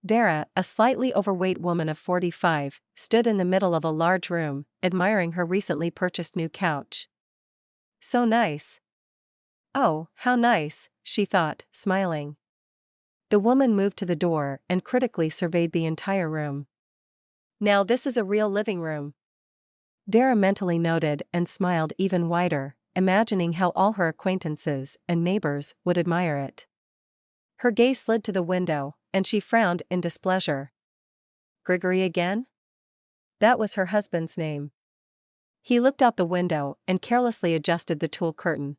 Vera, a slightly overweight woman of 45, stood in the middle of a large room, admiring her recently purchased new couch. So nice. Oh, how nice, she thought, smiling. The woman moved to the door and critically surveyed the entire room. Now this is a real living room. Vera mentally noted and smiled even wider, imagining how all her acquaintances and neighbors would admire it. Her gaze slid to the window, and she frowned in displeasure. Grigory again? That was her husband's name. He looked out the window and carelessly adjusted the tulle curtain.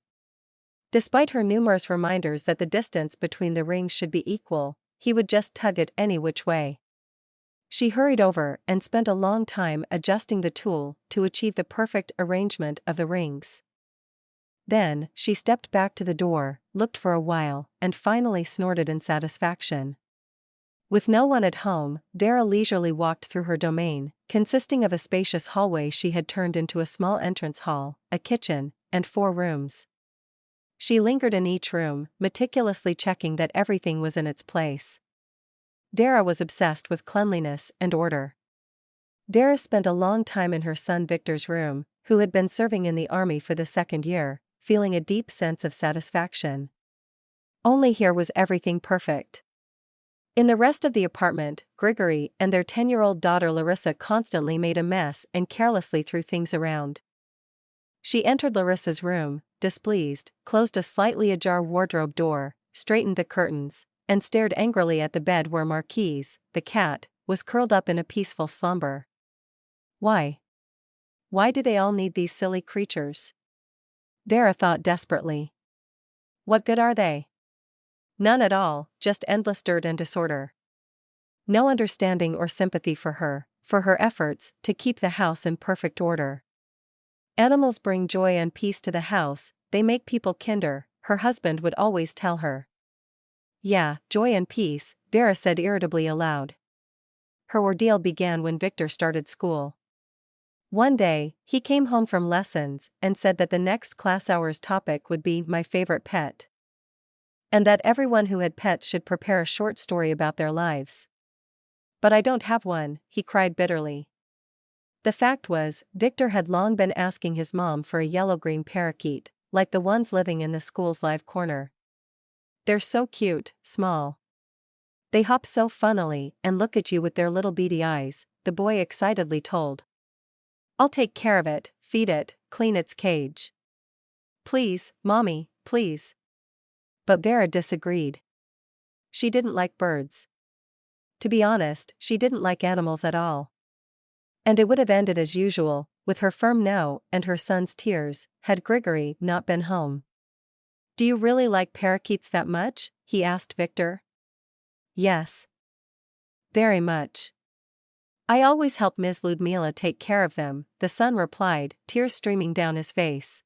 Despite her numerous reminders that the distance between the rings should be equal, he would just tug it any which way. She hurried over and spent a long time adjusting the tulle to achieve the perfect arrangement of the rings. Then, she stepped back to the door, looked for a while, and finally snorted in satisfaction. With no one at home, Vera leisurely walked through her domain, consisting of a spacious hallway she had turned into a small entrance hall, a kitchen, and 4 rooms. She lingered in each room, meticulously checking that everything was in its place. Dara was obsessed with cleanliness and order. Dara spent a long time in her son Victor's room, who had been serving in the army for the 2nd year, feeling a deep sense of satisfaction. Only here was everything perfect. In the rest of the apartment, Grigory and their 10-year-old daughter Larissa constantly made a mess and carelessly threw things around. She entered Larissa's room, displeased, closed a slightly ajar wardrobe door, straightened the curtains, and stared angrily at the bed where Marquise, the cat, was curled up in a peaceful slumber. Why? Why do they all need these silly creatures? Dara thought desperately. What good are they? None at all, just endless dirt and disorder. No understanding or sympathy for her efforts to keep the house in perfect order. Animals bring joy and peace to the house, they make people kinder, her husband would always tell her. Yeah, joy and peace, Vera said irritably aloud. Her ordeal began when Victor started school. One day, he came home from lessons and said that the next class hour's topic would be my favorite pet. And that everyone who had pets should prepare a short story about their lives. But I don't have one, he cried bitterly. The fact was, Victor had long been asking his mom for a yellow-green parakeet, like the ones living in the school's live corner. They're so cute, small. They hop so funnily and look at you with their little beady eyes, the boy excitedly told. I'll take care of it, feed it, clean its cage. Please, Mommy, please. But Vera disagreed. She didn't like birds. To be honest, she didn't like animals at all. And it would have ended as usual, with her firm no and her son's tears, had Grigory not been home. Do you really like parakeets that much? He asked Victor. Yes. Very much. I always help Ms. Ludmila take care of them, the son replied, tears streaming down his face.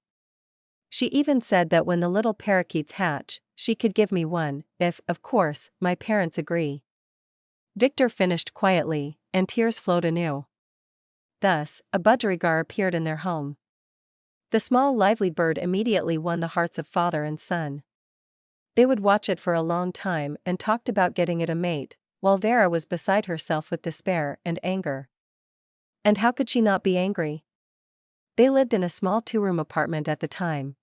She even said that when the little parakeets hatch, she could give me one, if, of course, my parents agree. Victor finished quietly, and tears flowed anew. Thus, a budgerigar appeared in their home. The small lively bird immediately won the hearts of father and son. They would watch it for a long time and talked about getting it a mate, while Vera was beside herself with despair and anger. And how could she not be angry? They lived in a small 2-room apartment at the time.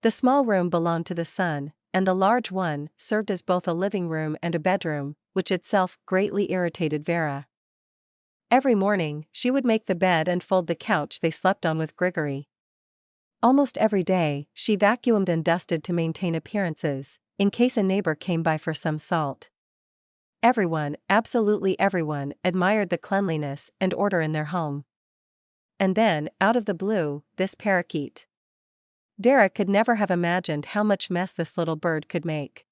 The small room belonged to the son, and the large one served as both a living room and a bedroom, which itself greatly irritated Vera. Every morning, she would make the bed and fold the couch they slept on with Grigory. Almost every day, she vacuumed and dusted to maintain appearances, in case a neighbor came by for some salt. Everyone, absolutely everyone, admired the cleanliness and order in their home. And then, out of the blue, this parakeet. Vera could never have imagined how much mess this little bird could make.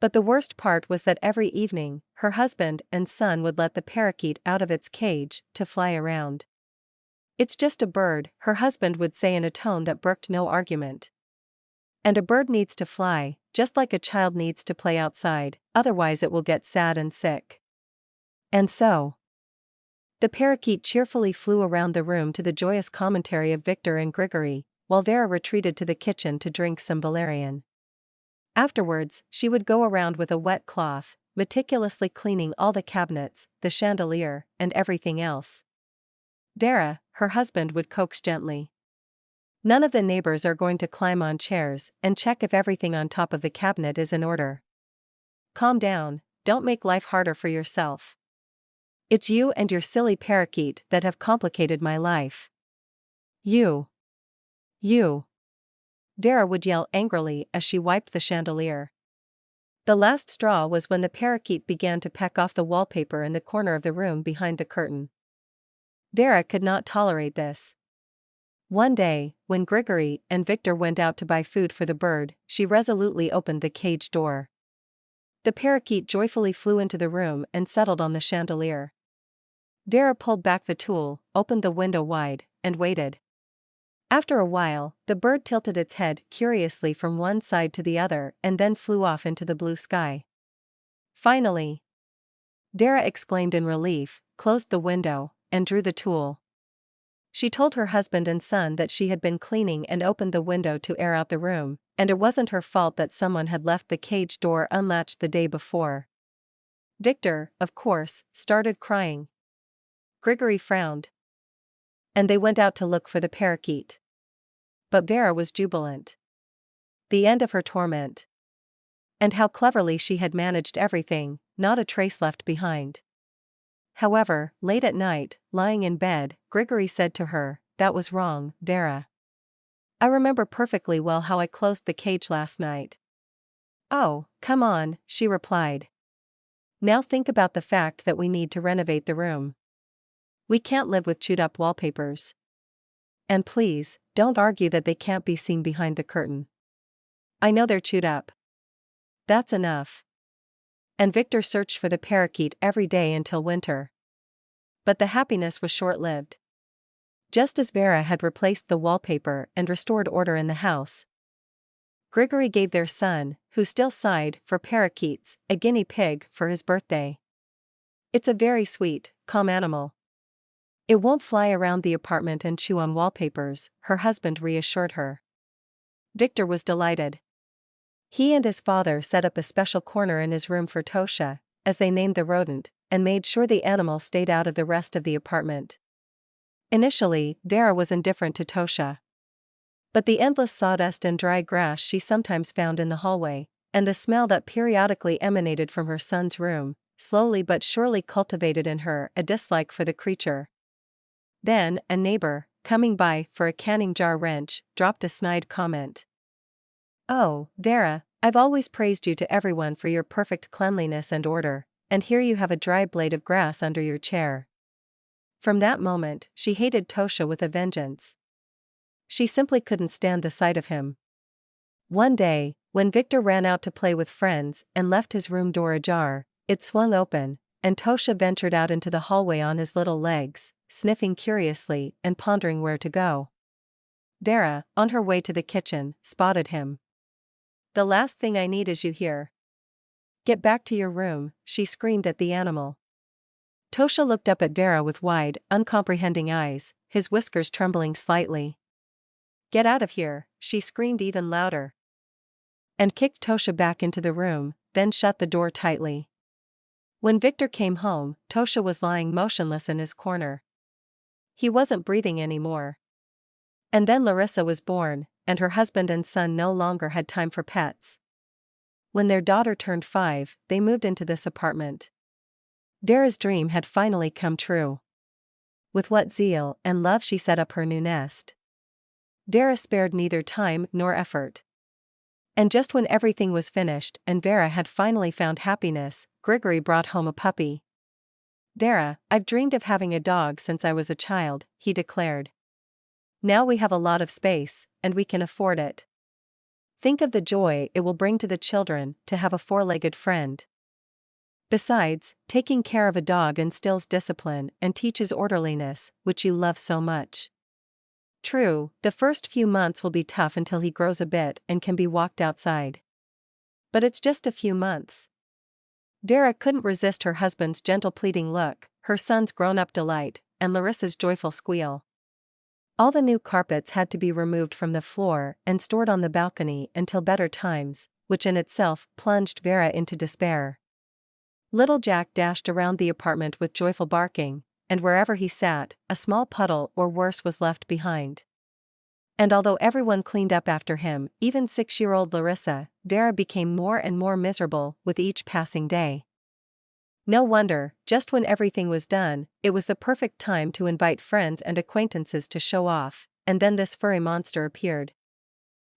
But the worst part was that every evening, her husband and son would let the parakeet out of its cage to fly around. It's just a bird, her husband would say in a tone that brooked no argument. And a bird needs to fly, just like a child needs to play outside, otherwise it will get sad and sick. And so, the parakeet cheerfully flew around the room to the joyous commentary of Victor and Grigory, while Vera retreated to the kitchen to drink some valerian. Afterwards, she would go around with a wet cloth, meticulously cleaning all the cabinets, the chandelier, and everything else. Vera, her husband, would coax gently. None of the neighbors are going to climb on chairs and check if everything on top of the cabinet is in order. Calm down, don't make life harder for yourself. It's you and your silly parakeet that have complicated my life. You. Vera would yell angrily as she wiped the chandelier. The last straw was when the parakeet began to peck off the wallpaper in the corner of the room behind the curtain. Vera could not tolerate this. One day, when Grigory and Victor went out to buy food for the bird, she resolutely opened the cage door. The parakeet joyfully flew into the room and settled on the chandelier. Vera pulled back the tool, opened the window wide, and waited. After a while, the bird tilted its head curiously from one side to the other and then flew off into the blue sky. Finally, Vera exclaimed in relief, closed the window, and drew the tool. She told her husband and son that she had been cleaning and opened the window to air out the room, and it wasn't her fault that someone had left the cage door unlatched the day before. Victor, of course, started crying. Grigory frowned. And they went out to look for the parakeet. But Vera was jubilant. The end of her torment. And how cleverly she had managed everything, not a trace left behind. However, late at night, lying in bed, Grigory said to her, "That was wrong, Vera. I remember perfectly well how I closed the cage last night." "Oh, come on," she replied. "Now think about the fact that we need to renovate the room. We can't live with chewed-up wallpapers. And please, don't argue that they can't be seen behind the curtain. I know they're chewed up. That's enough." And Victor searched for the parakeet every day until winter. But the happiness was short-lived. Just as Vera had replaced the wallpaper and restored order in the house, Grigory gave their son, who still sighed for parakeets, a guinea pig for his birthday. "It's a very sweet, calm animal. It won't fly around the apartment and chew on wallpapers," her husband reassured her. Victor was delighted. He and his father set up a special corner in his room for Tosha, as they named the rodent, and made sure the animal stayed out of the rest of the apartment. Initially, Vera was indifferent to Tosha. But the endless sawdust and dry grass she sometimes found in the hallway, and the smell that periodically emanated from her son's room, slowly but surely cultivated in her a dislike for the creature. Then, a neighbor, coming by for a canning jar wrench, dropped a snide comment. "Oh, Vera, I've always praised you to everyone for your perfect cleanliness and order, and here you have a dry blade of grass under your chair." From that moment, she hated Tosha with a vengeance. She simply couldn't stand the sight of him. One day, when Victor ran out to play with friends and left his room door ajar, it swung open, and Tosha ventured out into the hallway on his little legs, sniffing curiously and pondering where to go. Vera, on her way to the kitchen, spotted him. "The last thing I need is you here. Get back to your room," she screamed at the animal. Tosha looked up at Vera with wide, uncomprehending eyes, his whiskers trembling slightly. "Get out of here," she screamed even louder. And kicked Tosha back into the room, then shut the door tightly. When Victor came home, Tosha was lying motionless in his corner. He wasn't breathing anymore. And then Larissa was born, and her husband and son no longer had time for pets. When their daughter turned 5, they moved into this apartment. Vera's dream had finally come true. With what zeal and love she set up her new nest. Vera spared neither time nor effort. And just when everything was finished and Vera had finally found happiness, Grigory brought home a puppy. "Vera, I've dreamed of having a dog since I was a child," he declared. "Now we have a lot of space, and we can afford it. Think of the joy it will bring to the children to have a four-legged friend. Besides, taking care of a dog instills discipline and teaches orderliness, which you love so much. True, the first few months will be tough until he grows a bit and can be walked outside. But it's just a few months." Vera couldn't resist her husband's gentle pleading look, her son's grown-up delight, and Larissa's joyful squeal. All the new carpets had to be removed from the floor and stored on the balcony until better times, which in itself plunged Vera into despair. Little Jack dashed around the apartment with joyful barking, and wherever he sat, a small puddle or worse was left behind. And although everyone cleaned up after him, even 6-year-old Larissa, Vera became more and more miserable with each passing day. No wonder, just when everything was done, it was the perfect time to invite friends and acquaintances to show off, and then this furry monster appeared.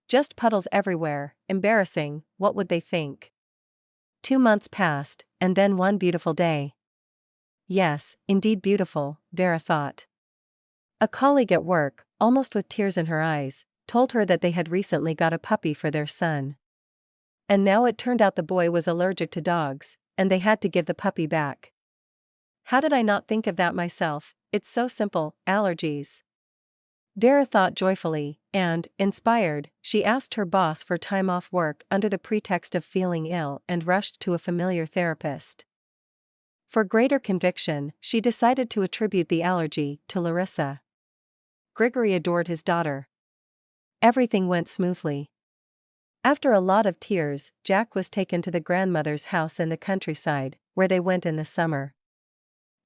Just puddles everywhere, embarrassing, what would they think? 2 months passed, and then one beautiful day. Yes, indeed beautiful, Vera thought. A colleague at work, almost with tears in her eyes, told her that they had recently got a puppy for their son. And now it turned out the boy was allergic to dogs, and they had to give the puppy back. How did I not think of that myself? It's so simple, allergies. Vera thought joyfully, and, inspired, she asked her boss for time off work under the pretext of feeling ill and rushed to a familiar therapist. For greater conviction, she decided to attribute the allergy to Larissa. Grigory adored his daughter. Everything went smoothly. After a lot of tears, Jack was taken to the grandmother's house in the countryside, where they went in the summer.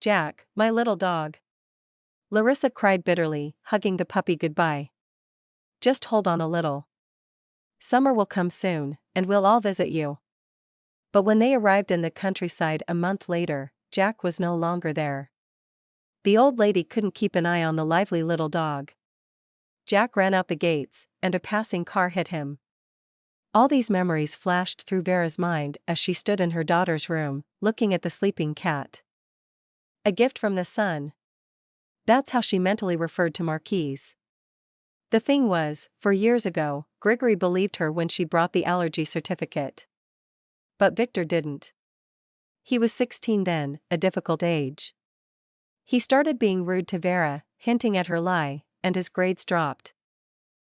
Jack, my little dog. Larissa cried bitterly, hugging the puppy goodbye. Just hold on a little. Summer will come soon, and we'll all visit you. But when they arrived in the countryside a month later, Jack was no longer there. The old lady couldn't keep an eye on the lively little dog. Jack ran out the gates, and a passing car hit him. All these memories flashed through Vera's mind as she stood in her daughter's room, looking at the sleeping cat. A gift from the sun. That's how she mentally referred to Marquise. The thing was, for years ago, Grigory believed her when she brought the allergy certificate. But Victor didn't. He was 16 then, a difficult age. He started being rude to Vera, hinting at her lie, and his grades dropped.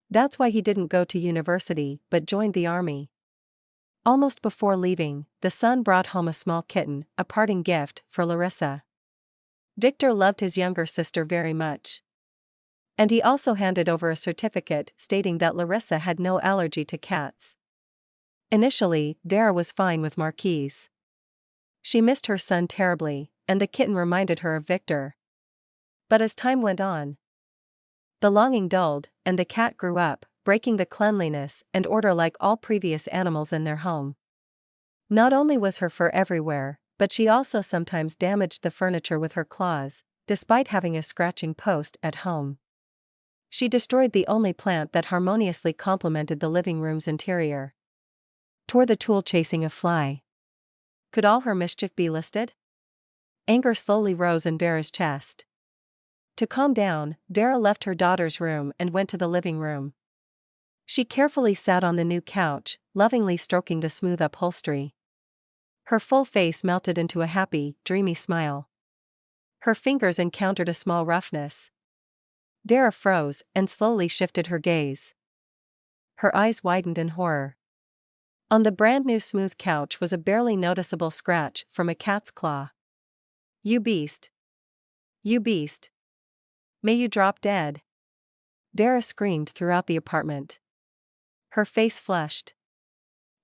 That's why he didn't go to university but joined the army. Almost before leaving, the son brought home a small kitten, a parting gift for Larissa. Victor loved his younger sister very much. And he also handed over a certificate stating that Larissa had no allergy to cats. Initially, Vera was fine with Marquise. She missed her son terribly, and the kitten reminded her of Victor. But as time went on, the longing dulled, and the cat grew up, breaking the cleanliness and order like all previous animals in their home. Not only was her fur everywhere, but she also sometimes damaged the furniture with her claws, despite having a scratching post at home. She destroyed the only plant that harmoniously complemented the living room's interior. Tore the tool chasing a fly. Could all her mischief be listed? Anger slowly rose in Vera's chest. To calm down, Vera left her daughter's room and went to the living room. She carefully sat on the new couch, lovingly stroking the smooth upholstery. Her full face melted into a happy, dreamy smile. Her fingers encountered a small roughness. Vera froze and slowly shifted her gaze. Her eyes widened in horror. On the brand new smooth couch was a barely noticeable scratch from a cat's claw. "You beast! You beast! May you drop dead!" Vera screamed throughout the apartment. Her face flushed.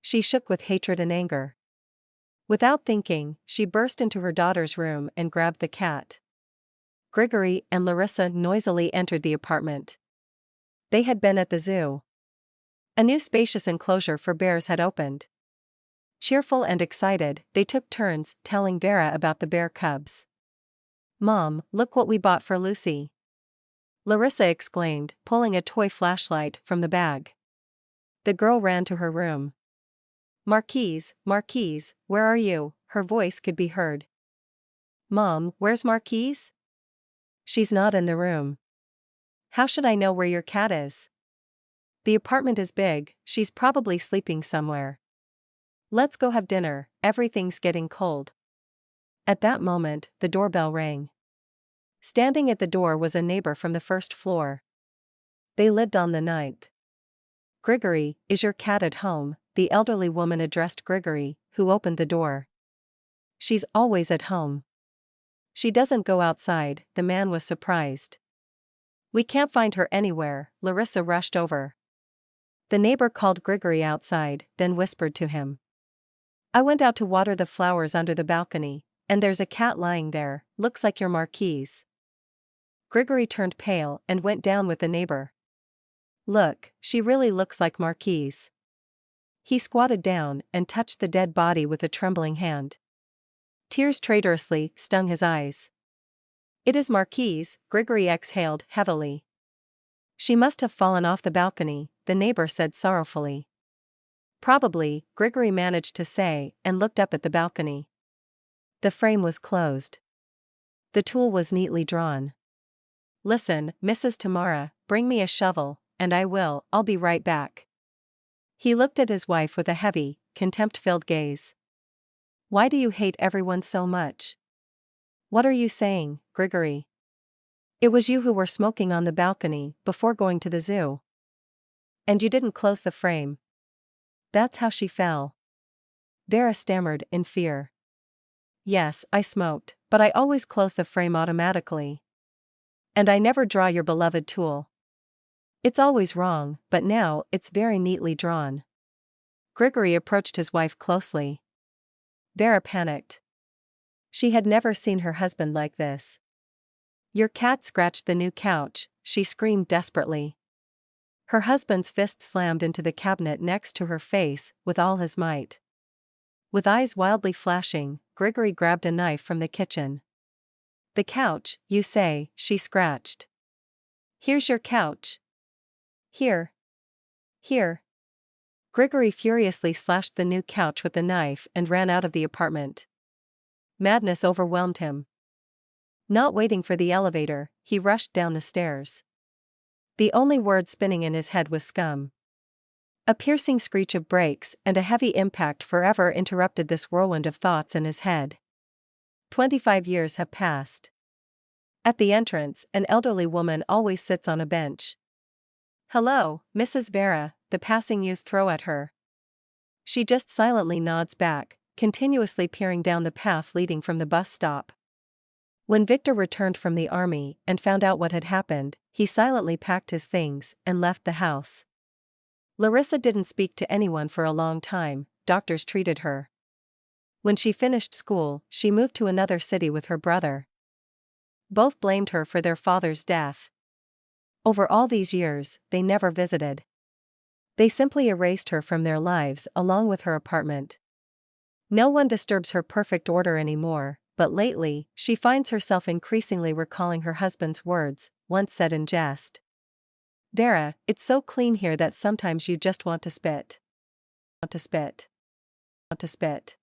She shook with hatred and anger. Without thinking, she burst into her daughter's room and grabbed the cat. Grigory and Larissa noisily entered the apartment. They had been at the zoo. A new spacious enclosure for bears had opened. Cheerful and excited, they took turns telling Vera about the bear cubs. "Mom, look what we bought for Lucy," Larissa exclaimed, pulling a toy flashlight from the bag. The girl ran to her room. "Marquise, Marquise, where are you?" Her voice could be heard. "Mom, where's Marquise?" "She's not in the room." "How should I know where your cat is?" "The apartment is big, she's probably sleeping somewhere." "Let's go have dinner, everything's getting cold." At that moment, the doorbell rang. Standing at the door was a neighbor from the first floor. They lived on the 9th. "Grigory, is your cat at home?" the elderly woman addressed Grigory, who opened the door. "She's always at home. She doesn't go outside," the man was surprised. "We can't find her anywhere," Larissa rushed over. The neighbor called Grigory outside, then whispered to him. I went out to water the flowers under the balcony, and there's a cat lying there, looks like your Marquise. Grigory turned pale and went down with the neighbor. Look, she really looks like Marquise. He squatted down and touched the dead body with a trembling hand. Tears traitorously stung his eyes. It is Marquise, Grigory exhaled heavily. She must have fallen off the balcony, the neighbor said sorrowfully. Probably, Grigory managed to say, and looked up at the balcony. The frame was closed. The tool was neatly drawn. Listen, Mrs. Tamara, bring me a shovel, and I'll be right back. He looked at his wife with a heavy, contempt-filled gaze. Why do you hate everyone so much? What are you saying, Grigory? It was you who were smoking on the balcony before going to the zoo. And you didn't close the frame. That's how she fell. Vera stammered in fear. Yes, I smoked, but I always close the frame automatically. And I never draw your beloved tool. It's always wrong, but now it's very neatly drawn. Grigory approached his wife closely. Vera panicked. She had never seen her husband like this. Your cat scratched the new couch, she screamed desperately. Her husband's fist slammed into the cabinet next to her face with all his might. With eyes wildly flashing, Grigory grabbed a knife from the kitchen. The couch, you say, she scratched. Here's your couch. Here. Here. Grigory furiously slashed the new couch with the knife and ran out of the apartment. Madness overwhelmed him. Not waiting for the elevator, he rushed down the stairs. The only word spinning in his head was scum. A piercing screech of brakes and a heavy impact forever interrupted this whirlwind of thoughts in his head. 25 years have passed. At the entrance, an elderly woman always sits on a bench. Hello, Mrs. Vera, the passing youth throw at her. She just silently nods back, continuously peering down the path leading from the bus stop. When Victor returned from the army and found out what had happened, he silently packed his things and left the house. Larissa didn't speak to anyone for a long time, doctors treated her. When she finished school, she moved to another city with her brother. Both blamed her for their father's death. Over all these years, they never visited. They simply erased her from their lives along with her apartment. No one disturbs her perfect order anymore, but lately, she finds herself increasingly recalling her husband's words, once said in jest. Vera, it's so clean here that sometimes you just want to spit. Want to spit. Want to spit.